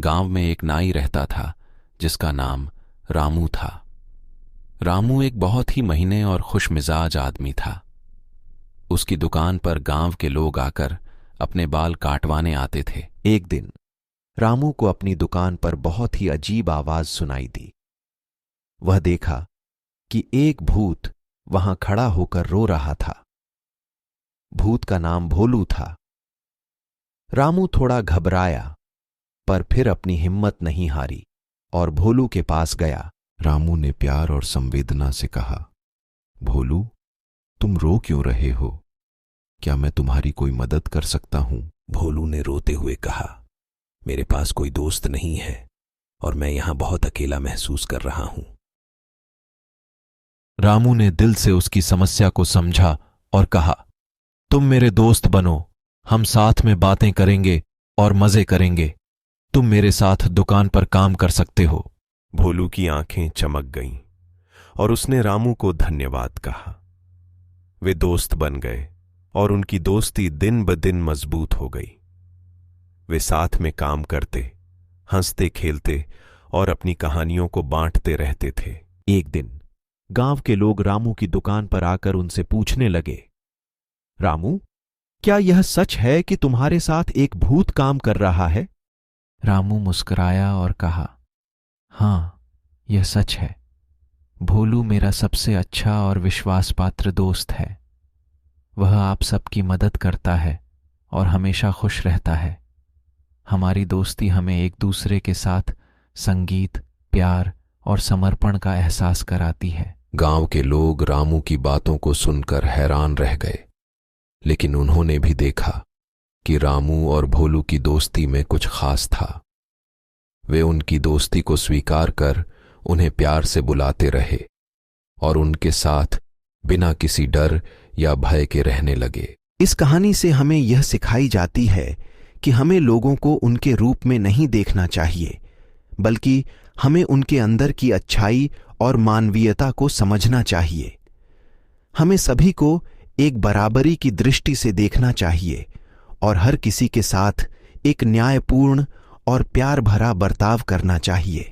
गांव में एक नाई रहता था जिसका नाम रामू था। रामू एक बहुत ही महीने और खुशमिजाज आदमी था। उसकी दुकान पर गांव के लोग आकर अपने बाल काटवाने आते थे। एक दिन रामू को अपनी दुकान पर बहुत ही अजीब आवाज सुनाई दी। वह देखा कि एक भूत वहां खड़ा होकर रो रहा था। भूत का नाम भोलू था। रामू थोड़ा घबराया, पर फिर अपनी हिम्मत नहीं हारी और भोलू के पास गया। रामू ने प्यार और संवेदना से कहा, भोलू, तुम रो क्यों रहे हो? क्या मैं तुम्हारी कोई मदद कर सकता हूं? भोलू ने रोते हुए कहा, मेरे पास कोई दोस्त नहीं है और मैं यहां बहुत अकेला महसूस कर रहा हूं। रामू ने दिल से उसकी समस्या को समझा और कहा, तुम मेरे दोस्त बनो, हम साथ में बातें करेंगे और मजे करेंगे। तुम मेरे साथ दुकान पर काम कर सकते हो। भोलू की आंखें चमक गईं और उसने रामू को धन्यवाद कहा। वे दोस्त बन गए और उनकी दोस्ती दिन ब दिन मजबूत हो गई। वे साथ में काम करते, हंसते खेलते और अपनी कहानियों को बांटते रहते थे। एक दिन गांव के लोग रामू की दुकान पर आकर उनसे पूछने लगे, रामू, क्या यह सच है कि तुम्हारे साथ एक भूत काम कर रहा है? रामू मुस्कुराया और कहा, हां, यह सच है। भोलू मेरा सबसे अच्छा और विश्वासपात्र दोस्त है। वह आप सबकी मदद करता है और हमेशा खुश रहता है। हमारी दोस्ती हमें एक दूसरे के साथ संगीत, प्यार और समर्पण का एहसास कराती है। गांव के लोग रामू की बातों को सुनकर हैरान रह गए, लेकिन उन्होंने भी देखा कि रामू और भोलू की दोस्ती में कुछ खास था। वे उनकी दोस्ती को स्वीकार कर उन्हें प्यार से बुलाते रहे और उनके साथ बिना किसी डर या भय के रहने लगे। इस कहानी से हमें यह सिखाई जाती है कि हमें लोगों को उनके रूप में नहीं देखना चाहिए, बल्कि हमें उनके अंदर की अच्छाई और मानवीयता को समझना चाहिए। हमें सभी को एक बराबरी की दृष्टि से देखना चाहिए और हर किसी के साथ एक न्यायपूर्ण और प्यार भरा बर्ताव करना चाहिए।